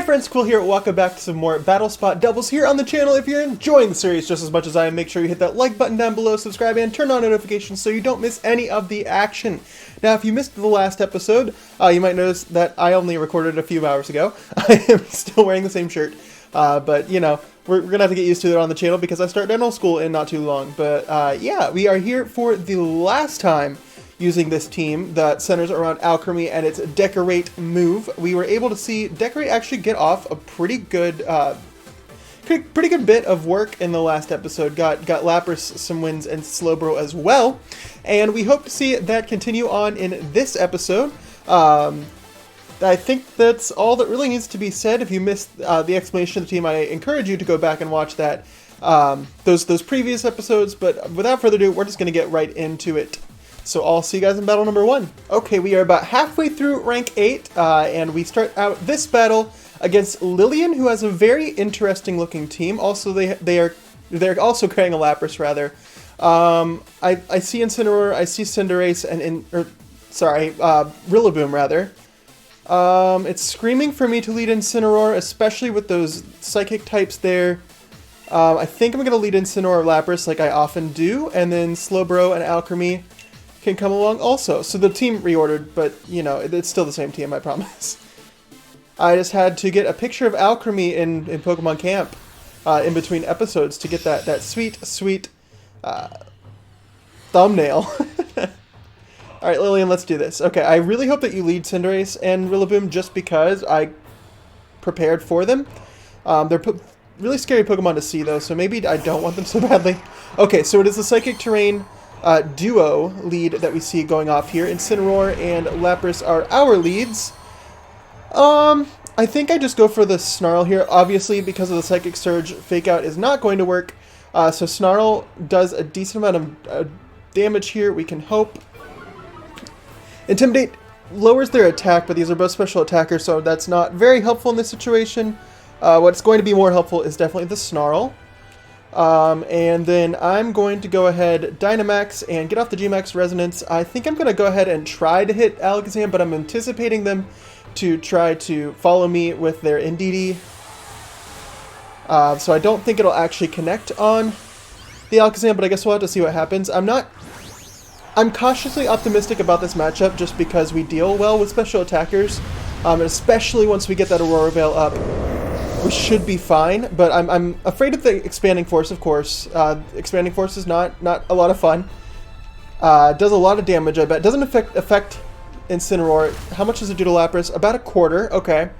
Hi friends, Quill here. Welcome back to some more Battle Spot doubles here on the channel. If you're enjoying the series just as much as I am, make sure you hit that like button down below, subscribe, and turn on notifications so you don't miss any of the action. Now, if you missed the last episode, you might notice that I only recorded a few hours ago. I am still wearing the same shirt, but you know, we're gonna have to get used to it on the channel because I start dental school in not too long. But yeah, we are here for the last time using this team that centers around Alcremie and its Decorate move. We were able to see Decorate actually get off a pretty good bit of work in the last episode. Got Lapras some wins and Slowbro as well, and we hope to see that continue on in this episode. I think that's all that really needs to be said. If you missed the explanation of the team, I encourage you to go back and watch that those previous episodes. But without further ado, we're just going to get right into it. So I'll see you guys in battle number 1. Okay, we are about halfway through rank 8, and we start out this battle against Lillian, who has a very interesting looking team. Also, they're also carrying a Lapras, rather. I see Incineroar, I see Cinderace, and Rillaboom, rather. It's screaming for me to lead Incineroar, especially with those Psychic types there. I think I'm going to lead Incineroar Lapras like I often do, and then Slowbro and Alcremie can come along also. So the team reordered, but you know, it's still the same team, I promise. I just had to get a picture of Alcremie in Pokemon Camp in between episodes to get that sweet thumbnail. Alright, Lillian, let's do this. Okay, I really hope that you lead Cinderace and Rillaboom just because I prepared for them. They're really scary Pokemon to see though, so maybe I don't want them so badly. Okay, so it is the Psychic Terrain duo lead that we see going off here. Incineroar and Lapras are our leads. I think I just go for the Snarl here. Obviously, because of the Psychic Surge, Fake Out is not going to work. So Snarl does a decent amount of damage here, we can hope. Intimidate lowers their attack, but these are both special attackers, so that's not very helpful in this situation. What's going to be more helpful is definitely the Snarl. And then I'm going to go ahead, Dynamax, and get off the G-Max Resonance. I think I'm going to go ahead and try to hit Alakazam, but I'm anticipating them to try to follow me with their Indeedee. So I don't think it'll actually connect on the Alakazam, but I guess we'll have to see what happens. I'm cautiously optimistic about this matchup just because we deal well with special attackers, and especially once we get that Aurora Veil up. We should be fine, but I'm afraid of the Expanding Force, of course. Expanding Force is not a lot of fun. Does a lot of damage, I bet. Doesn't affect Incineroar. How much does it do to Lapras? About a quarter, okay.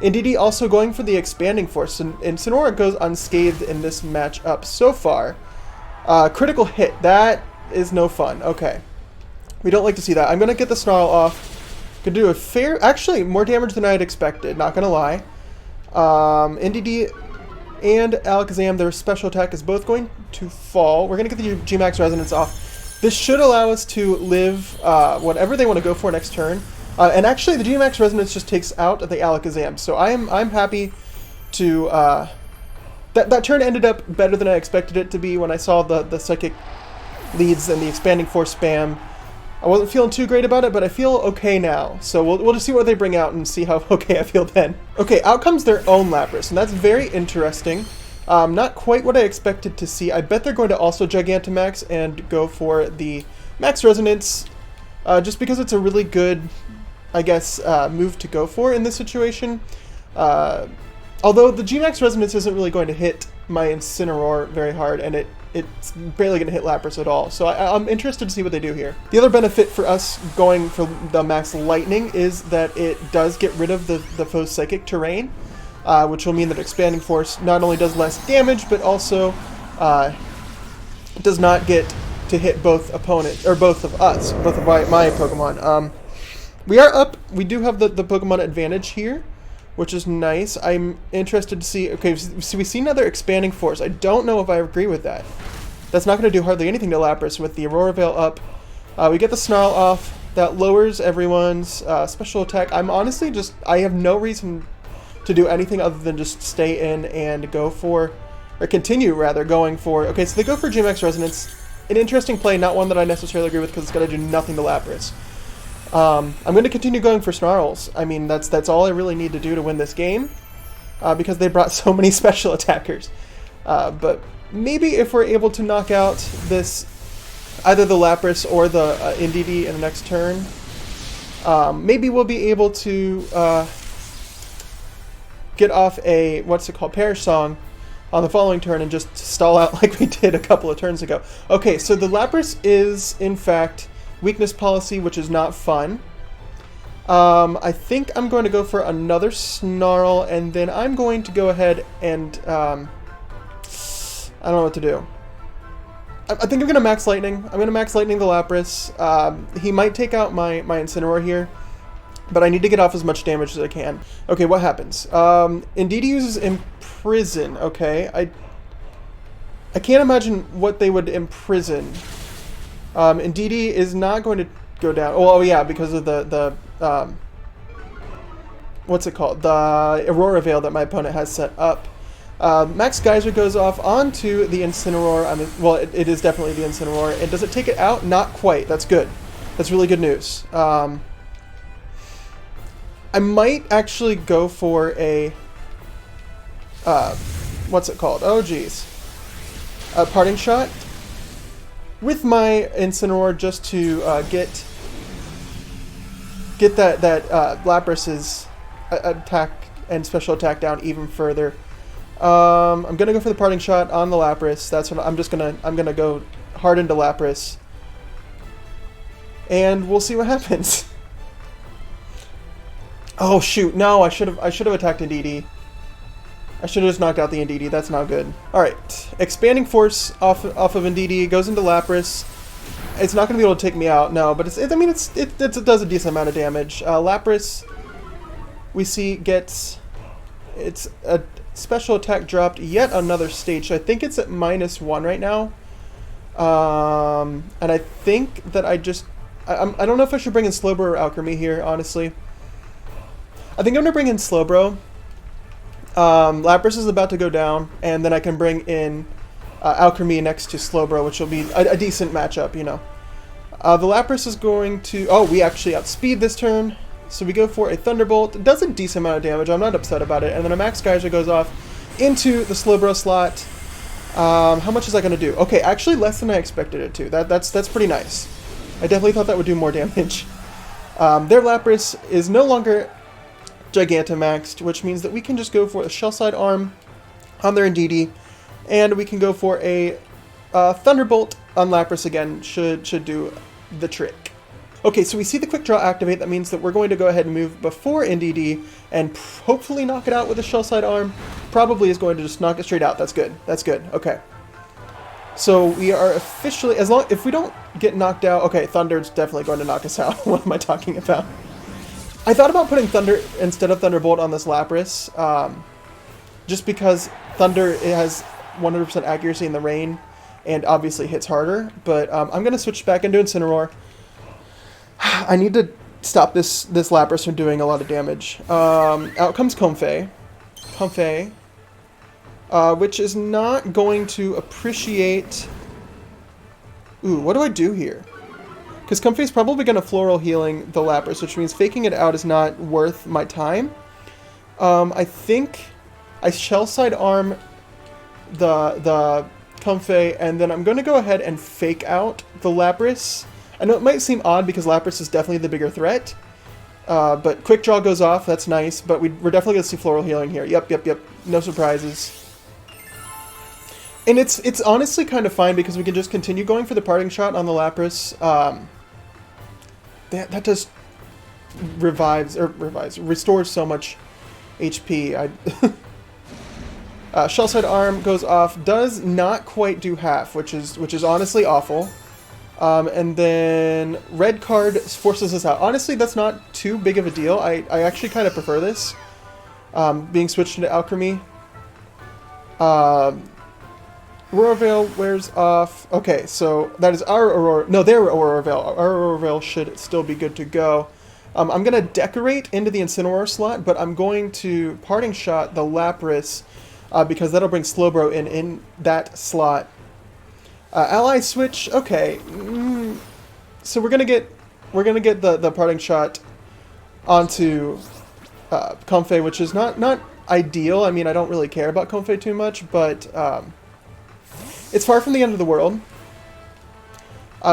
Indeedee also going for the Expanding Force, and Incineroar goes unscathed in this matchup so far. Critical hit, that is no fun, okay. We don't like to see that. I'm going to get the Snarl off. Could do a fair, actually more damage than I had expected, not going to lie. Indeedee and Alakazam, their special attack is both going to fall. We're going to get the G-Max Resonance off. This should allow us to live whatever they want to go for next turn. And actually, the G-Max Resonance just takes out the Alakazam. So I'm happy to... that turn ended up better than I expected it to be when I saw the Psychic leads and the Expanding Force spam. I wasn't feeling too great about it, but I feel okay now. So we'll just see what they bring out and see how okay I feel then. Okay, out comes their own Lapras, and that's very interesting. Not quite what I expected to see. I bet they're going to also Gigantamax and go for the Max Resonance, just because it's a really good, I guess, move to go for in this situation. Although the G-Max Resonance isn't really going to hit my Incineroar very hard, and it's barely going to hit Lapras at all. So I'm interested to see what they do here. The other benefit for us going for the Max Lightning is that it does get rid of the foe's Psychic Terrain, which will mean that Expanding Force not only does less damage, but also does not get to hit both opponents, or both of us, both of my Pokemon. We are up. We do have the Pokemon advantage here, which is nice. I'm interested to see... Okay, so we see another Expanding Force. I don't know if I agree with that. That's not going to do hardly anything to Lapras with the Aurora Veil up. We get the Snarl off. That lowers everyone's special attack. I'm honestly just... I have no reason to do anything other than just stay in and go for... Or continue, rather, going for... Okay, so they go for G-Max Resonance. An interesting play, not one that I necessarily agree with because it's going to do nothing to Lapras. I'm going to continue going for Snarls. I mean, that's all I really need to do to win this game. because they brought so many special attackers. But maybe if we're able to knock out this, either the Lapras or the NDD in the next turn, maybe we'll be able to get off a, Perish Song on the following turn and just stall out like we did a couple of turns ago. Okay, so the Lapras is, in fact, Weakness Policy, which is not fun. I think I'm going to go for another Snarl, and then I'm going to go ahead and, I don't know what to do. I think I'm going to Max Lightning. I'm going to Max Lightning the Lapras. He might take out my Incineroar here, but I need to get off as much damage as I can. Okay, what happens? Indeedee uses Imprison, okay. I can't imagine what they would imprison. Indeedee is not going to go down. Oh yeah, because of the what's it called? The Aurora Veil that my opponent has set up. Max Geyser goes off onto the Incineroar. Well, it is definitely the Incineroar. And does it take it out? Not quite. That's good. That's really good news. I might actually go for a... what's it called? Oh, geez. A Parting Shot with my Incineroar just to get that Lapras's attack and special attack down even further. I'm gonna go for the Parting Shot on the Lapras. That's what I'm gonna go hard into Lapras, and we'll see what happens. Oh shoot! No, I should have attacked Indeedee. I should have just knocked out the Indeedee. That's not good. All right, Expanding Force off of Indeedee goes into Lapras. It's not gonna be able to take me out, no, but it does a decent amount of damage. Lapras, we see gets its a special attack dropped yet another stage. I think it's at -1 right now. And I think that I don't know if I should bring in Slowbro or Alcremie here, honestly. I think I'm gonna bring in Slowbro. Lapras is about to go down, and then I can bring in Alcremie next to Slowbro, which will be a decent matchup, you know. The Lapras is going to... Oh, we actually outspeed this turn. So we go for a Thunderbolt. It does a decent amount of damage. I'm not upset about it. And then a Max Geyser goes off into the Slowbro slot. How much is that going to do? Okay, actually less than I expected it to. That's pretty nice. I definitely thought that would do more damage. Their Lapras is no longer Gigantamaxed, which means that we can just go for a Shell Side Arm on their Indeedee. And we can go for a Thunderbolt on Lapras again. Should do the trick. Okay, so we see the Quick Draw activate. That means that we're going to go ahead and move before Indeedee and hopefully knock it out with a Shell Side Arm. Probably is going to just knock it straight out. That's good. That's good. Okay. So we are officially, if we don't get knocked out, okay, Thunder's definitely going to knock us out. What am I talking about? I thought about putting Thunder instead of Thunderbolt on this Lapras, just because Thunder has 100% accuracy in the rain and obviously hits harder. But I'm going to switch back into Incineroar. I need to stop this Lapras from doing a lot of damage. Out comes Comfey. Which is not going to appreciate... Ooh, what do I do here? Because Comfey's probably going to Floral Healing the Lapras, which means faking it out is not worth my time. I think I Shell Side Arm the Comfey, and then I'm going to go ahead and fake out the Lapras. I know it might seem odd because Lapras is definitely the bigger threat, but Quick Draw goes off, that's nice, but we're definitely going to see Floral Healing here. Yep, no surprises. And it's honestly kind of fine because we can just continue going for the Parting Shot on the Lapras. That just restores so much HP. Shell Side Arm goes off, does not quite do half, which is honestly awful. And then red card forces us out. Honestly, that's not too big of a deal. I actually kind of prefer this, being switched into Alcremie. Aurora Veil wears off. Okay, so that is our Aurora... No, their Aurora Veil. Our Aurora Veil should still be good to go. I'm going to decorate into the Incineroar slot, but I'm going to Parting Shot the Lapras, because that'll bring Slowbro in that slot. Ally switch, okay. So we're gonna get the Parting Shot onto Comfey, which is not ideal. I mean, I don't really care about Comfey too much, but it's far from the end of the world.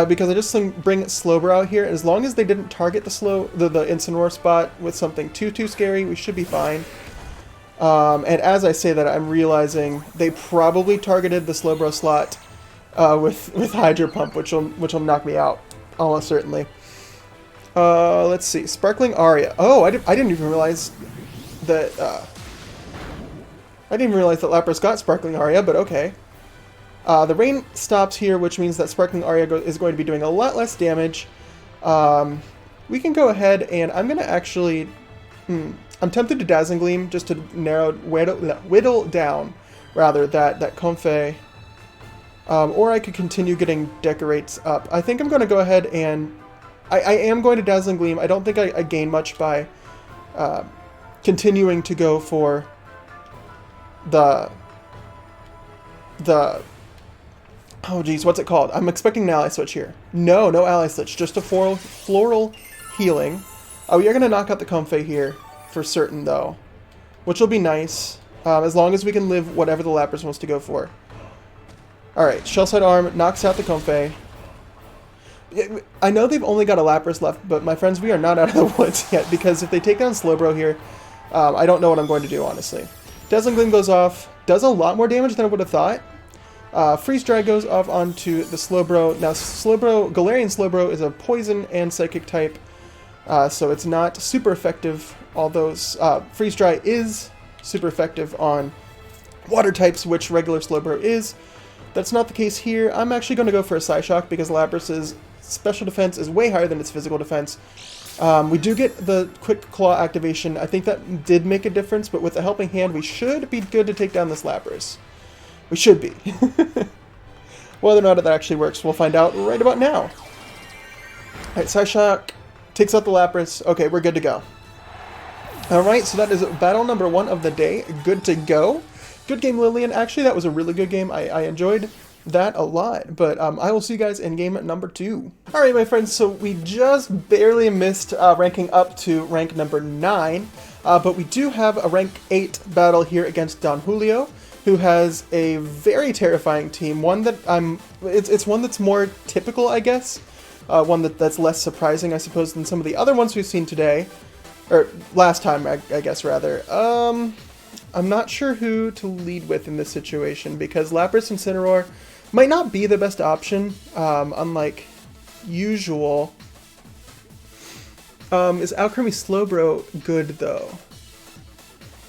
Because I just bring Slowbro out here, and as long as they didn't target the Incineroar spot with something too scary, we should be fine. And as I say that, I'm realizing they probably targeted the Slowbro slot with Hydro Pump, which will knock me out, almost certainly. Let's see, Sparkling Aria. Oh, I didn't even realize that. I didn't even realize that Lapras got Sparkling Aria, but okay. The rain stops here, which means that Sparkling Aria is going to be doing a lot less damage. We can go ahead, and I'm going to actually... I'm tempted to Dazzling Gleam just to whittle down, rather, that Comfey. Or I could continue getting Decorates up. I think I'm going to go ahead and... I am going to Dazzling Gleam. I don't think I gain much by continuing to go for the... Oh geez, what's it called? I'm expecting an Ally Switch here. No Ally Switch, just a floral healing. We are going to knock out the Comfey here, for certain though. Which will be nice, as long as we can live whatever the Lapras wants to go for. Alright, Shell Side Arm knocks out the Comfey. I know they've only got a Lapras left, but my friends, we are not out of the woods yet, because if they take down Slowbro here, I don't know what I'm going to do, honestly. Dazzling Gleam goes off, does a lot more damage than I would have thought. Freeze Dry goes off onto the Slowbro. Now, Galarian Slowbro is a Poison and Psychic type, so it's not super effective, although Freeze Dry is super effective on Water types, which regular Slowbro is. That's not the case here. I'm actually going to go for a Psyshock because Lapras's special defense is way higher than its physical defense. We do get the Quick Claw activation. I think that did make a difference, but with a Helping Hand, we should be good to take down this Lapras. We should be. Whether or not that actually works, we'll find out right about now. Alright, Psyshock takes out the Lapras. Okay, we're good to go. Alright, so that is battle number 1 of the day. Good to go. Good game, Lillian. Actually, that was a really good game. I enjoyed that a lot. But I will see you guys in game number 2. Alright, my friends, so we just barely missed ranking up to rank number 9. But we do have a rank 8 battle here against Don Julio, who has a very terrifying team. One that it's one that's more typical, I guess. One that's less surprising, I suppose, than some of the other ones we've seen today. Or last time, I guess, rather. I'm not sure who to lead with in this situation, because Lapras Incineroar might not be the best option, unlike usual. Is Alcremie Slowbro good, though?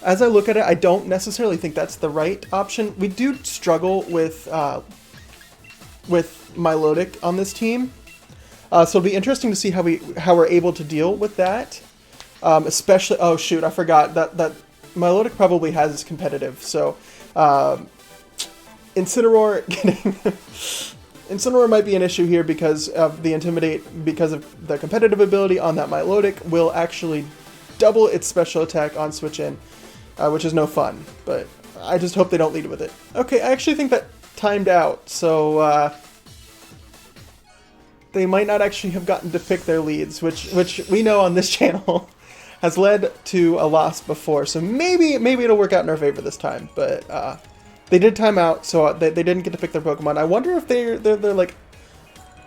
As I look at it, I don't necessarily think that's the right option. We do struggle with Milotic on this team, so it'll be interesting to see how we're able to deal with that. Especially, oh shoot, I forgot that Milotic probably has competitive. So Incineroar Incineroar might be an issue here because of the Intimidate, because of the competitive ability on that Milotic will actually double its special attack on switch in. Which is no fun, but I just hope they don't lead with it. Okay, I actually think that timed out, so they might not actually have gotten to pick their leads, which we know on this channel has led to a loss before, so maybe it'll work out in our favor this time, but they did time out, so they didn't get to pick their Pokemon. I wonder if they're like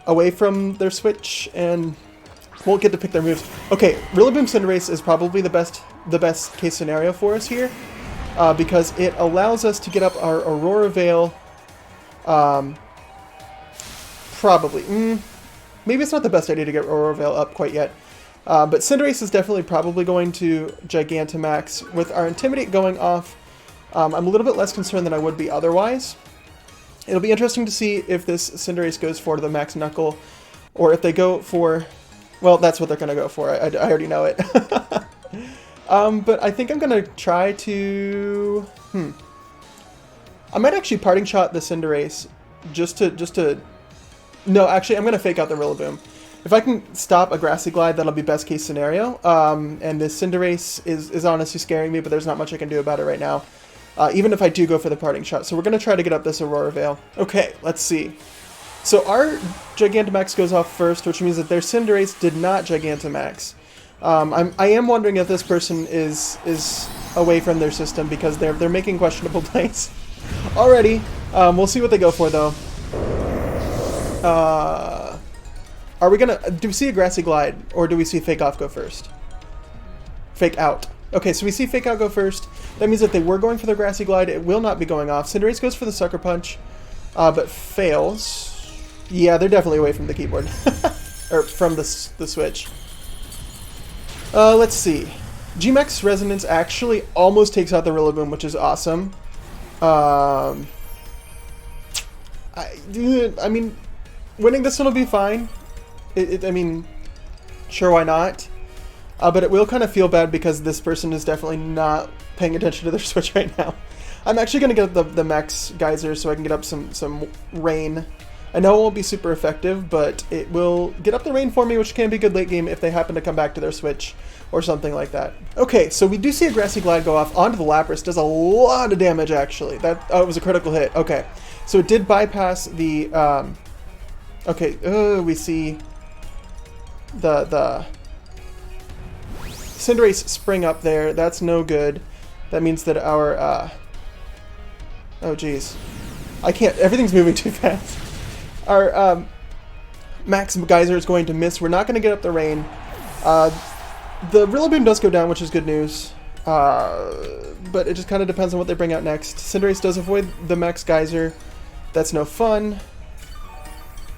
away from their switch and won't get to pick their moves. Okay, Rillaboom Cinderace is probably the best case scenario for us here, because it allows us to get up our Aurora Veil. Probably. Maybe it's not the best idea to get Aurora Veil up quite yet. But Cinderace is definitely probably going to Gigantamax. With our Intimidate going off, I'm a little bit less concerned than I would be otherwise. It'll be interesting to see if this Cinderace goes for the Max Knuckle, or if they go for... Well, that's what they're going to go for. I already know it. But I think I'm going to try to... I might actually Parting Shot the Cinderace just to... No, actually, I'm going to fake out the Rillaboom. If I can stop a Grassy Glide, that'll be best case scenario. And this Cinderace is honestly scaring me, but there's not much I can do about it right now. Even if I do go for the Parting Shot. So we're going to try to get up this Aurora Veil. Okay, let's see. So our Gigantamax goes off first, which means that their Cinderace did not Gigantamax. I am wondering if this person is away from their system because they're making questionable plays already. We'll see what they go for though. Are we gonna do we see a grassy glide or do we see fake off go first? Fake out. Okay, so we see fake out go first. That means that they were going for the grassy glide. It will not be going off. Cinderace goes for the sucker punch, but fails. Yeah, they're definitely away from the keyboard or from the switch. Let's see. Gmax Resonance actually almost takes out the Rillaboom, which is awesome. I mean, winning this one will be fine. I mean, sure, why not? But it will kind of feel bad because this person is definitely not paying attention to their switch right now. I'm actually going to get the max geyser so I can get up some rain. I know it won't be super effective, but it will get up the rain for me, which can be good late game if they happen to come back to their switch or something like that. Okay, so we do see a grassy glide go off onto the Lapras. Does a lot of damage, actually. It was a critical hit. Okay, so it did bypass the... okay, we see the Cinderace spring up there. That's no good. That means that our... oh, geez. I can't... Everything's moving too fast. Our max geyser is going to miss. We're not going to get up the rain. The Rillaboom does go down, which is good news. But it just kind of depends on what they bring out next. Cinderace does avoid the max geyser. That's no fun.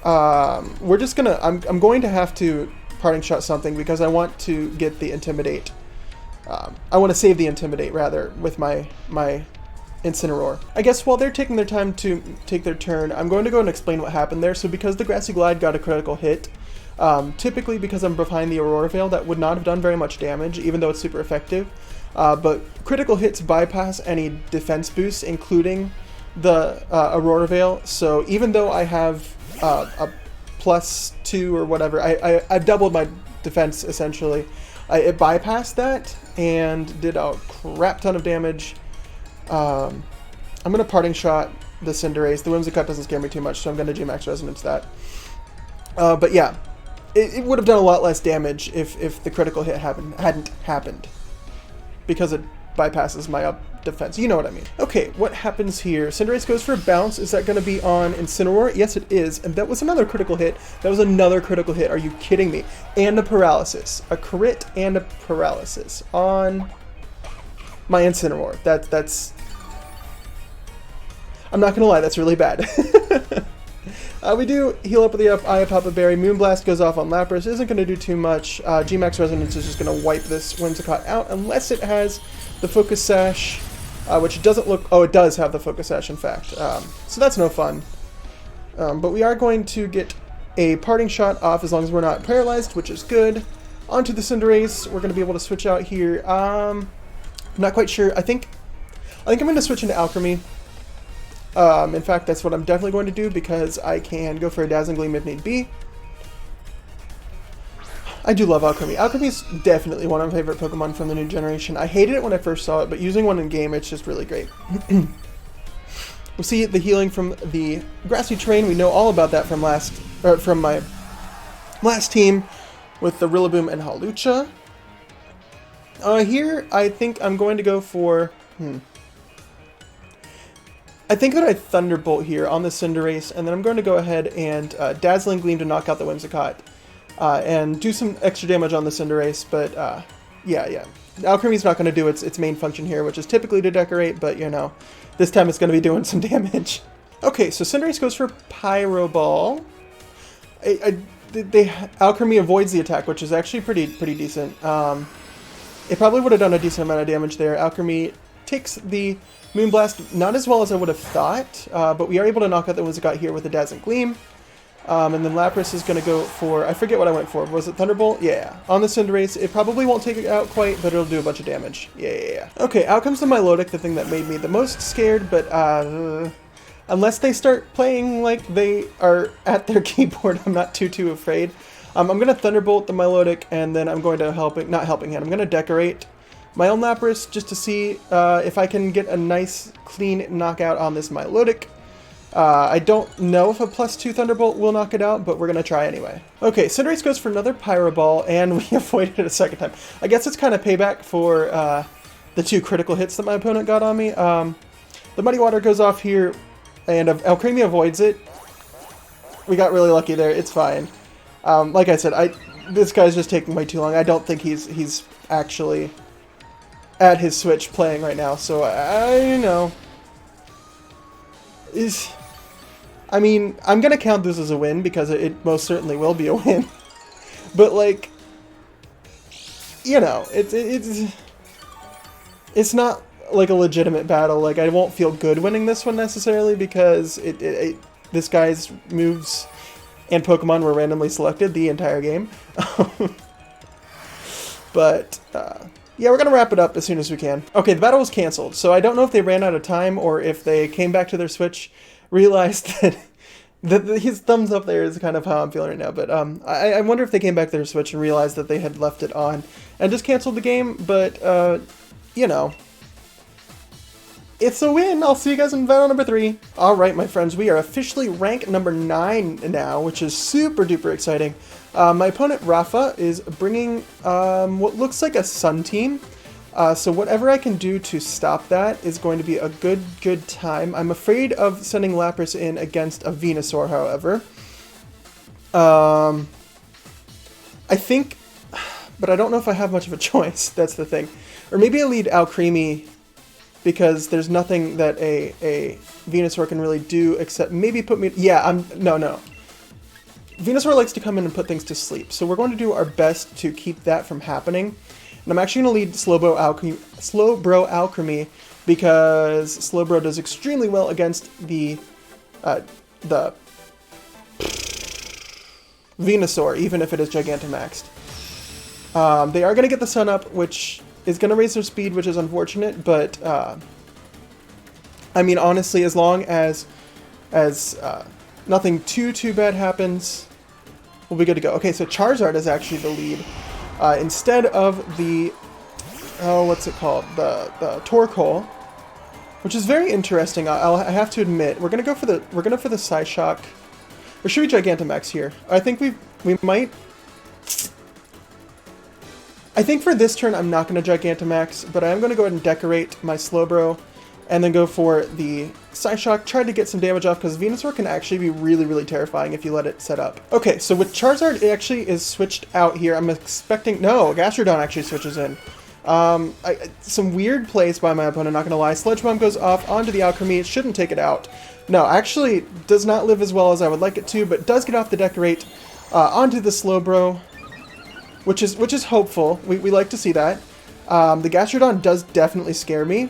We're just going to... I'm going to have to parting shot something because I want to get the Intimidate. I want to save the Intimidate, rather, with my Incineroar. I guess while they're taking their time to take their turn, I'm going to go and explain what happened there. So because the Grassy Glide got a critical hit, typically because I'm behind the Aurora Veil, that would not have done very much damage, even though it's super effective. But critical hits bypass any defense boosts, including the Aurora Veil. So even though I have a +2 or whatever, I've doubled my defense essentially. It bypassed that and did a crap ton of damage. I'm going to parting shot the Cinderace. The Whimsicott doesn't scare me too much, so I'm going to G-Max Resonance that. But yeah, it would have done a lot less damage if the critical hit hadn't happened. Because it bypasses my up defense. You know what I mean. Okay, what happens here? Cinderace goes for a bounce. Is that going to be on Incineroar? Yes, it is. And that was another critical hit. That was another critical hit. Are you kidding me? And a paralysis. A crit and a paralysis on my Incineroar. That's... I'm not gonna lie, that's really bad. We do heal up with the Eye of Papa Berry. Moonblast goes off on Lapras. Isn't gonna do too much. G-Max Resonance is just gonna wipe this Whimsicott out unless it has the Focus Sash, which doesn't look... Oh, it does have the Focus Sash, in fact. So that's no fun. But we are going to get a parting shot off as long as we're not paralyzed, which is good. Onto the Cinderace. We're gonna be able to switch out here. I'm not quite sure. I think I'm going to switch into Alcremie. In fact, that's what I'm definitely going to do because I can go for a Dazzling Gleam if need be. I do love Alcremie. Alcremie is definitely one of my favorite Pokemon from the new generation. I hated it when I first saw it, but using one in game, it's just really great. We'll see the healing from the Grassy Terrain. We know all about that from my last team with the Rillaboom and Hawlucha. Here, I think I'm going to go for... I think that I Thunderbolt here on the Cinderace, and then I'm going to go ahead and Dazzling Gleam to knock out the Whimsicott, and do some extra damage on the Cinderace, but yeah. Alcremie's not going to do its main function here, which is typically to decorate, but you know, this time it's going to be doing some damage. Okay, so Cinderace goes for Pyro Ball. Alcremie avoids the attack, which is actually pretty decent. It probably would have done a decent amount of damage there. Alcremie takes the Moonblast, not as well as I would have thought, but we are able to knock out the Whimsicott here with a Dazzling Gleam. And then Lapras is going to go for, I forget what I went for. Was it Thunderbolt? Yeah. On the Cinderace, it probably won't take it out quite, but it'll do a bunch of damage. Yeah. Okay, out comes the Milotic, the thing that made me the most scared, but unless they start playing like they are at their keyboard, I'm not too afraid. I'm going to Thunderbolt the Milotic, and then I'm going to I'm going to decorate my own Lapras just to see if I can get a nice, clean knockout on this Milotic. I don't know if a +2 Thunderbolt will knock it out, but we're going to try anyway. Okay, Cinderace goes for another Pyro Ball, and we avoided it a second time. I guess it's kind of payback for the 2 critical hits that my opponent got on me. The Muddy Water goes off here, and Alcremie avoids it. We got really lucky there. It's fine. Like I said, this guy's just taking way too long. I don't think he's actually at his Switch playing right now. So I know. I mean, I'm gonna count this as a win because it most certainly will be a win. But like, you know, it's not like a legitimate battle. Like, I won't feel good winning this one necessarily because this guy's moves and Pokemon were randomly selected the entire game. But yeah, we're gonna wrap it up as soon as we can. Okay, the battle was canceled, so I don't know if they ran out of time or if they came back to their Switch, realized that his thumbs up there is kind of how I'm feeling right now. But I wonder if they came back to their Switch and realized that they had left it on and just canceled the game. But you know, it's a win. I'll see you guys in battle number 3. All right, my friends, we are officially rank number 9 now, which is super duper exciting. My opponent, Rafa, is bringing what looks like a Sun team. So whatever I can do to stop that is going to be a good time. I'm afraid of sending Lapras in against a Venusaur, however. I think, but I don't know if I have much of a choice. That's the thing. Or maybe I lead Alcremie because there's nothing that a Venusaur can really do except maybe put me... Yeah, no. Venusaur likes to come in and put things to sleep, so we're going to do our best to keep that from happening. And I'm actually going to lead Slowbro Alcremie because Slowbro does extremely well against the Venusaur, even if it is Gigantamaxed. They are going to get the Sun up, which is going to raise their speed, which is unfortunate, but I mean, honestly, as long as nothing too bad happens, we'll be good to go. Okay, so Charizard is actually the lead. Instead of the, what's it called? The Torkoal, which is very interesting. I have to admit, we're gonna go for the Psyshock, or should we Gigantamax here? I think we might. I think for this turn I'm not gonna Gigantamax, but I am gonna go ahead and decorate my Slowbro, and then go for the Psyshock, try to get some damage off, because Venusaur can actually be really terrifying if you let it set up. Okay, so with Charizard, it actually is switched out here. I'm expecting... No, Gastrodon actually switches in. Some weird plays by my opponent, not gonna lie. Sludge Bomb goes off onto the Alcremie. It shouldn't take it out. No, actually does not live as well as I would like it to, but does get off the Decorate onto the Slowbro, which is hopeful. We like to see that. The Gastrodon does definitely scare me.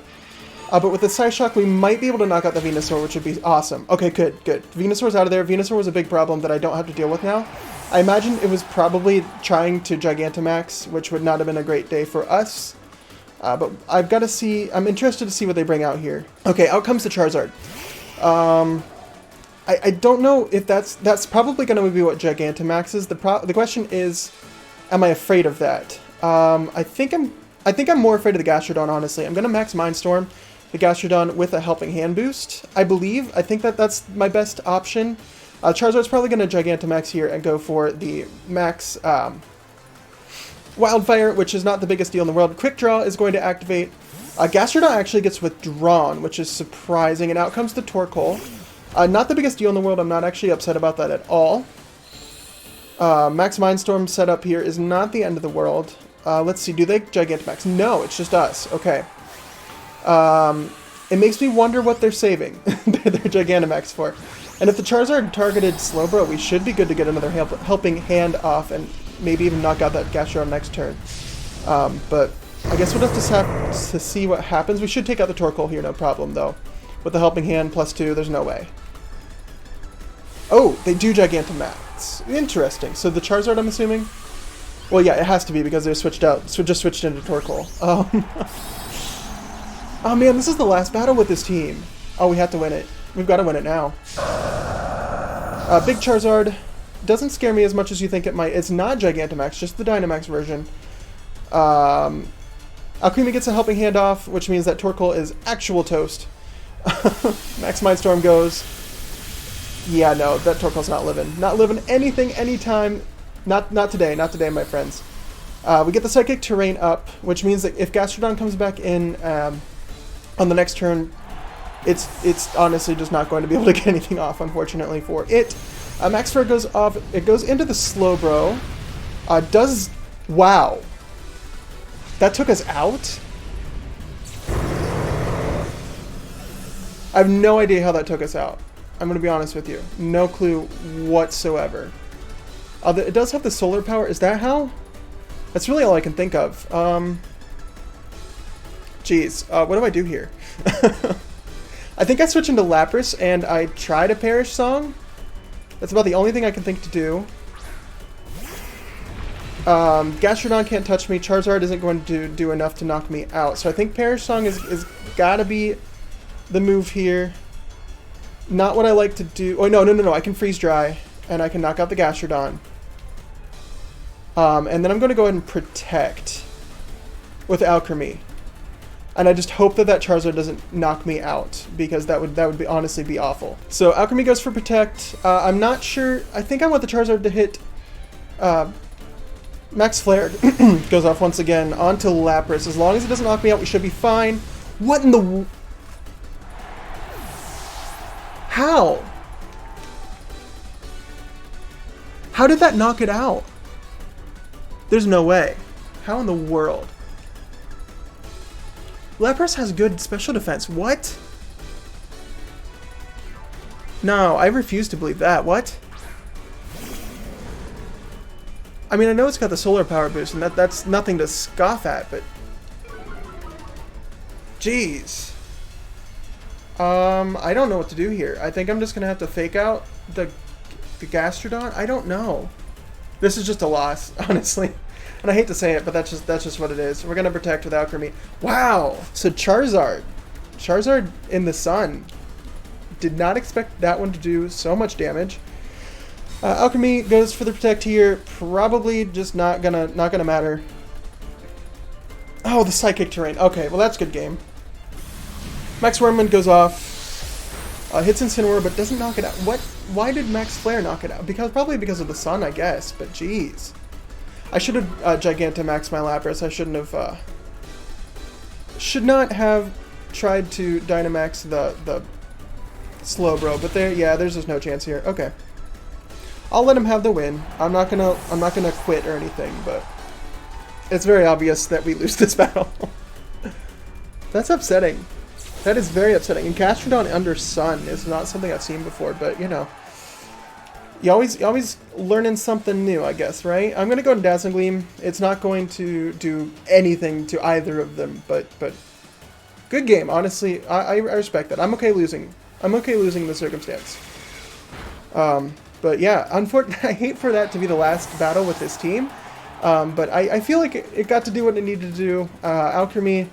But with the Psyshock, we might be able to knock out the Venusaur, which would be awesome. Okay, good. Venusaur's out of there. Venusaur was a big problem that I don't have to deal with now. I imagine it was probably trying to Gigantamax, which would not have been a great day for us. But I've got to see... I'm interested to see what they bring out here. Okay, out comes the Charizard. I don't know if that's probably going to be what Gigantamax is. The question is, am I afraid of that? I think I'm more afraid of the Gastrodon, honestly. I'm going to max Mindstorm the Gastrodon with a Helping Hand boost, I believe. I think that's my best option. Charizard's probably going to Gigantamax here and go for the max Wildfire, which is not the biggest deal in the world. Quick Draw is going to activate. Gastrodon actually gets withdrawn, which is surprising, and out comes the Torkoal. Not the biggest deal in the world. I'm not actually upset about that at all. Max Mindstorm setup here is not the end of the world. Let's see, do they Gigantamax? No, it's just us. Okay. It makes me wonder what they're saving their Gigantamax for. And if the Charizard targeted Slowbro, we should be good to get another Helping Hand off and maybe even knock out that Gastrodon next turn. But I guess we'll just have to see what happens. We should take out the Torkoal here, no problem, though. With the Helping Hand +2, there's no way. Oh, they do Gigantamax. Interesting. So the Charizard, I'm assuming? Well, yeah, it has to be because they're switched out. So just switched into Torkoal. Oh man, this is the last battle with this team. Oh, we have to win it. We've got to win it now. Big Charizard doesn't scare me as much as you think it might. It's not Gigantamax, just the Dynamax version. Alcremie gets a Helping Hand off, which means that Torkoal is actual toast. Max Mindstorm goes. Yeah, no, that Torkoal's not living. Not living anything, anytime. Not today, my friends. We get the Psychic Terrain up, which means that if Gastrodon comes back in on the next turn, it's honestly just not going to be able to get anything off, unfortunately for it. Max Flare goes off. It goes into the Slowbro. Wow. That took us out? I have no idea how that took us out. I'm going to be honest with you. No clue whatsoever. It does have the solar power. Is that how? That's really all I can think of. Geez. What do I do here? I think I switch into Lapras and I try to Perish Song. That's about the only thing I can think to do. Gastrodon can't touch me. Charizard isn't going to do enough to knock me out. So I think Perish Song is gotta be the move here. Not what I like to do. Oh, no. I can Freeze Dry and I can knock out the Gastrodon. And then I'm going to go ahead and Protect with Alcremie. And I just hope that Charizard doesn't knock me out, because that would be honestly be awful. So Alcremie goes for Protect. I'm not sure. I think I want the Charizard to hit. Max Flare goes off once again onto Lapras. As long as it doesn't knock me out, we should be fine. What in the... How? How did that knock it out? There's no way. How in the world? Lapras has good special defense. What? No, I refuse to believe that. What? I mean, I know it's got the solar power boost, and that's nothing to scoff at, but... Jeez. I don't know what to do here. I think I'm just gonna have to fake out the Gastrodon. I don't know. This is just a loss, honestly. And I hate to say it, but that's just what it is. We're gonna Protect with Alcremie. Wow! So Charizard in the sun. Did not expect that one to do so much damage. Alcremie goes for the Protect here. Probably just not gonna matter. Oh, the Psychic Terrain. Okay, well that's a good game. Max Wormman goes off. Hits Incineroar, but doesn't knock it out. What? Why did Max Flare knock it out? Probably because of the sun, I guess. But jeez. I should have Gigantamaxed my Lapras. I shouldn't have... should not have tried to Dynamax the Slowbro. But there's just no chance here. Okay. I'll let him have the win. I'm not gonna quit or anything, but it's very obvious that we lose this battle. That's upsetting. That is very upsetting. And Gastrodon under Sun is not something I've seen before, but you know. You always learning something new, I guess, right? I'm gonna go to Dazzling Gleam. It's not going to do anything to either of them, but good game, honestly. I respect that. I'm okay losing. I'm okay losing the circumstance. But yeah, unfortunately, I hate for that to be the last battle with this team. But I feel like it got to do what it needed to do. Alcremie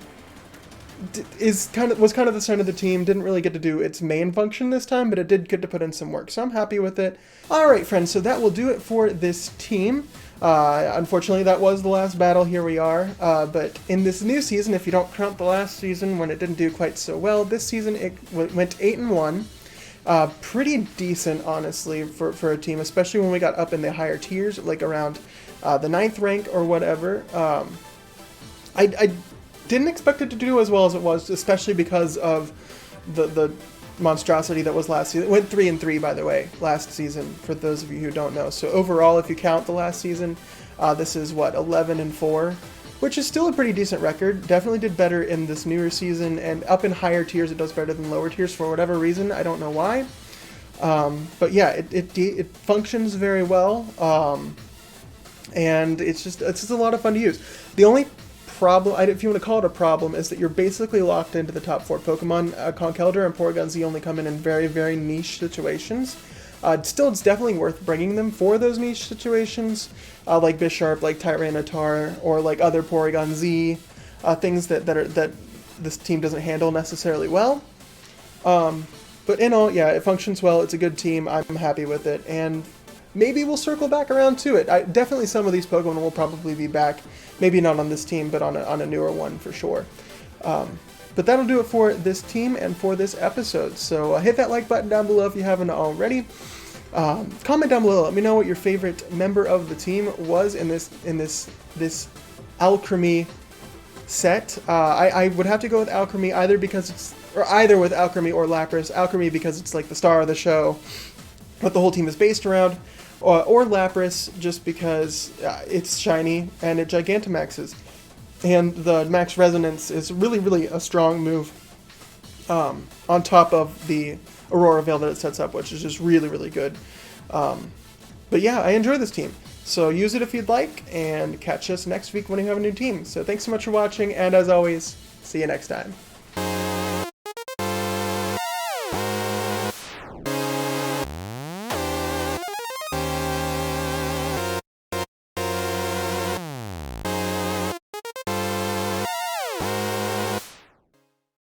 was kind of the center of the team. Didn't really get to do its main function this time, but it did get to put in some work. So I'm happy with it. All right, friends. So that will do it for this team. Unfortunately, that was the last battle. Here we are. But in this new season, if you don't count the last season when it didn't do quite so well, this season it went 8-1. Pretty decent, honestly, for a team, especially when we got up in the higher tiers, like around the 9th rank or whatever. I didn't expect it to do as well as it was, especially because of the monstrosity that was last season. It went 3-3, by the way, last season, for those of you who don't know. So overall, if you count the last season, this is, what, 11-4? Which is still a pretty decent record. Definitely did better in this newer season, and up in higher tiers it does better than lower tiers for whatever reason. I don't know why. But yeah, it functions very well, and it's just a lot of fun to use. The only problem, if you want to call it a problem, is that you're basically locked into the top 4 Pokemon. Conkeldurr and Porygon-Z only come in very, very niche situations. Still, it's definitely worth bringing them for those niche situations, like Bisharp, like Tyranitar, or like other Porygon-Z, things that this team doesn't handle necessarily well. But in all, yeah, it functions well. It's a good team. I'm happy with it, and maybe we'll circle back around to it. Definitely some of these Pokemon will probably be back. Maybe not on this team, but on a newer one for sure. But that'll do it for this team and for this episode. So hit that like button down below if you haven't already. Comment down below. Let me know what your favorite member of the team was in this Alcremie set. I would have to go with Alcremie either with Alcremie or Lapras. Alcremie because it's like the star of the show, what the whole team is based around, or Lapras just because it's shiny and it Gigantamaxes, and the Max Resonance is really a strong move. On top of the Aurora Veil that it sets up, which is just really good. But yeah, I enjoy this team. So use it if you'd like, and catch us next week when we have a new team. So thanks so much for watching, and as always, see you next time.